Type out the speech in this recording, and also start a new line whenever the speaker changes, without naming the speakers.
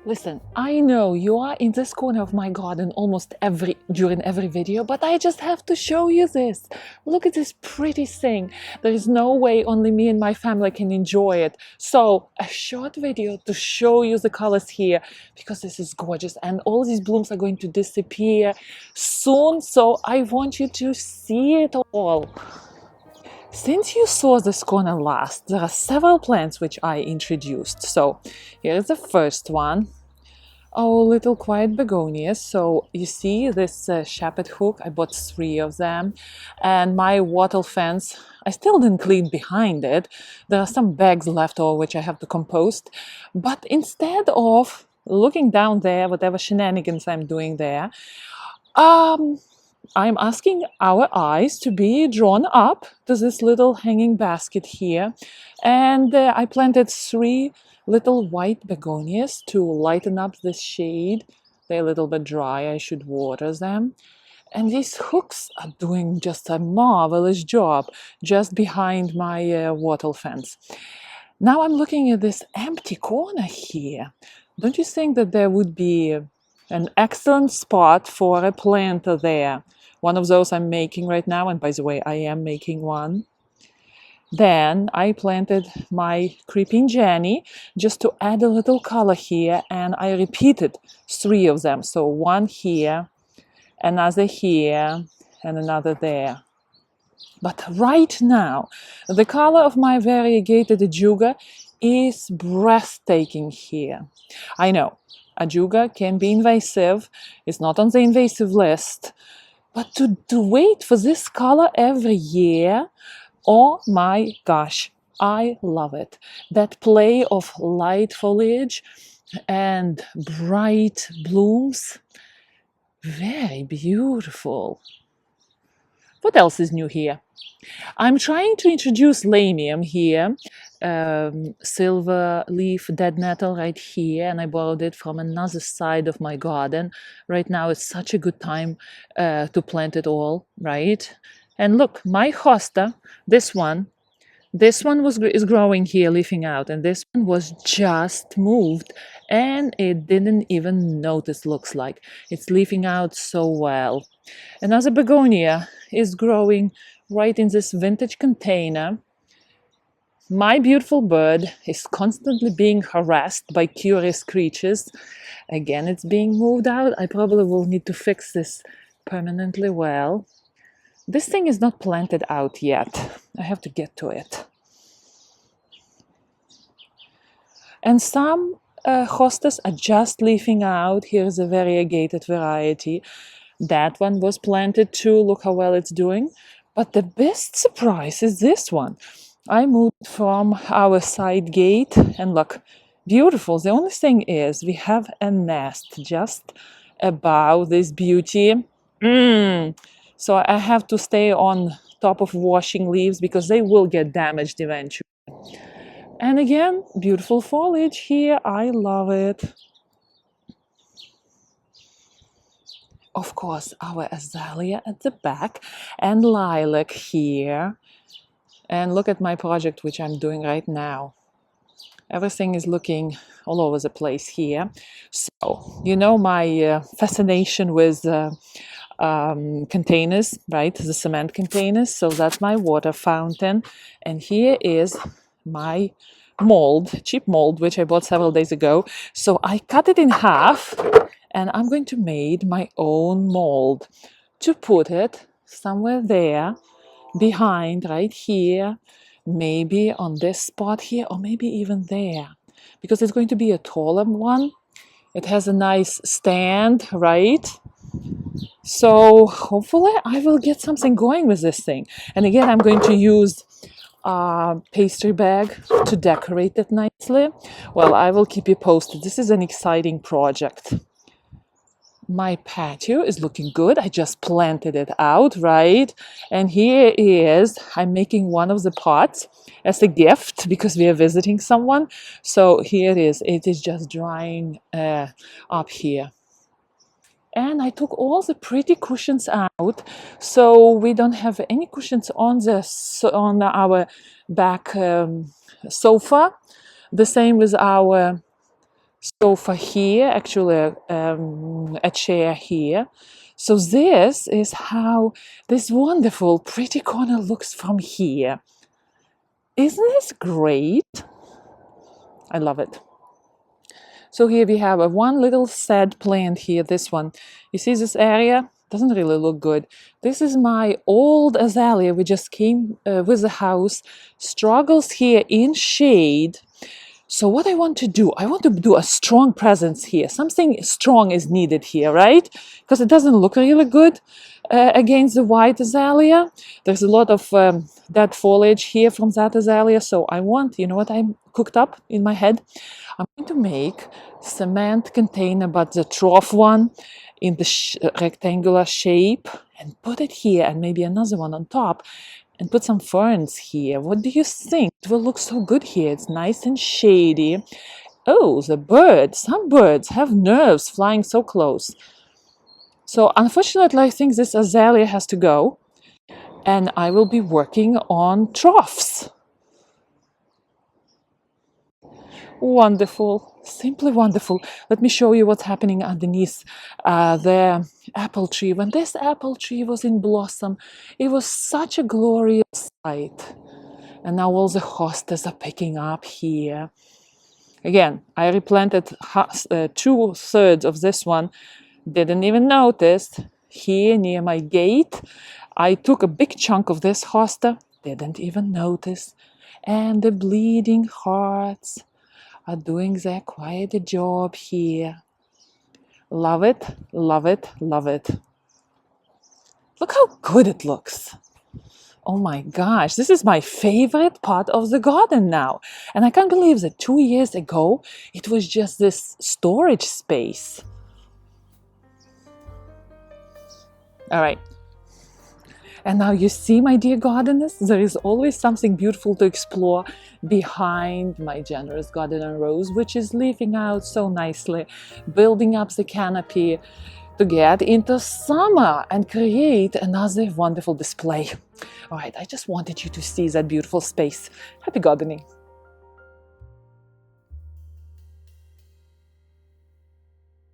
Listen, I know you are in this corner of my garden during every video, but I just have to show you this. Look at this pretty thing. There is no way only me and my family can enjoy it. So a short video to show you the colors here, because this is gorgeous and all these blooms are going to disappear soon. So I want you to see it all. Since you saw this corner last, there are several plants which I introduced. So here is the first one. Oh, little quiet begonias. So you see this shepherd hook, I bought 3 of them. And my wattle fence, I still didn't clean behind it. There are some bags left over which I have to compost. But instead of looking down there, whatever shenanigans I'm doing there, I'm asking our eyes to be drawn up to this little hanging basket here. And I planted 3 little white begonias to lighten up the shade. They're a little bit dry, I should water them. And these hooks are doing just a marvelous job just behind my wattle fence. Now I'm looking at this empty corner here. Don't you think that there would be an excellent spot for a planter there? One of those I'm making right now, and by the way, I am making one. Then I planted my creeping Jenny just to add a little color here, and I repeated 3 of them. So 1 here, another here, and another there. But right now, the color of my variegated ajuga is breathtaking here. I know, ajuga can be invasive. It's not on the invasive list. But to wait for this color every year, oh my gosh, I love it. That play of light foliage and bright blooms, very beautiful. What else is new here? I'm trying to introduce lamium here, silver leaf dead nettle right here, and I borrowed it from another side of my garden. Right now it's such a good time to plant it all, right? And look, my hosta, this one is growing here, leafing out, and this one was just moved and it didn't even notice, looks like. It's leafing out so well. Another begonia is growing right in this vintage container. My beautiful bird is constantly being harassed by curious creatures. Again, it's being moved out. I probably will need to fix this permanently well. This thing is not planted out yet. I have to get to it. And some hostas are just leafing out. Here's a variegated variety. That one was planted too. Look how well it's doing. But the best surprise is this one. I moved from our side gate and look, beautiful. The only thing is we have a nest just above this beauty. So I have to stay on top of washing leaves because they will get damaged eventually. And again, beautiful foliage here. I love it. Of course, our azalea at the back and lilac here. And look at my project, which I'm doing right now. Everything is looking all over the place here. So, you know my fascination with containers, right? The cement containers. So that's my water fountain. And here is my mold, cheap mold, which I bought several days ago. So I cut it in half and I'm going to make my own mold to put it somewhere there behind, right here, maybe on this spot here, or maybe even there, because it's going to be a taller one. It has a nice stand, right? So hopefully I will get something going with this thing. And again, I'm going to use a pastry bag to decorate it nicely. Well, I will keep you posted. This is an exciting project. My patio is looking good. I just planted it out, right? And here is, I'm making one of the pots as a gift because we are visiting someone. So here it is. It is just drying up here. And I took all the pretty cushions out, so we don't have any cushions on our back sofa. The same with our sofa here, actually a chair here. So this is how this wonderful pretty corner looks from here. Isn't this great? I love it. So here we have a one little sad plant here, this one. You see this area? Doesn't really look good. This is my old azalea. We just came with the house. Struggles here in shade. So what I want to do, I want to do a strong presence here. Something strong is needed here, right? Because it doesn't look really good against the white azalea. There's a lot of dead foliage here from that azalea. So I want, you know what I cooked up in my head? I'm going to make cement container, but the trough one in the rectangular shape, and put it here, and maybe another one on top, and put some ferns here. What do you think? It will look so good here. It's nice and shady. Oh, the birds. Some birds have nerves flying so close. So unfortunately, I think this azalea has to go, and I will be working on troughs. Wonderful, simply wonderful. Let me show you what's happening underneath the apple tree. When this apple tree was in blossom, it was such a glorious sight. And now all the hostas are picking up here. Again, I replanted 2/3 of this one. Didn't even notice. Here near my gate, I took a big chunk of this hosta. Didn't even notice. And the bleeding hearts are doing their quiet job here. Love it, love it, love it. Look how good it looks. Oh my gosh, this is my favorite part of the garden now. And I can't believe that 2 years ago, it was just this storage space. All right. And now you see, my dear gardeners, there is always something beautiful to explore behind my generous garden rose, which is leafing out so nicely, building up the canopy to get into summer and create another wonderful display. All right, I just wanted you to see that beautiful space. Happy gardening.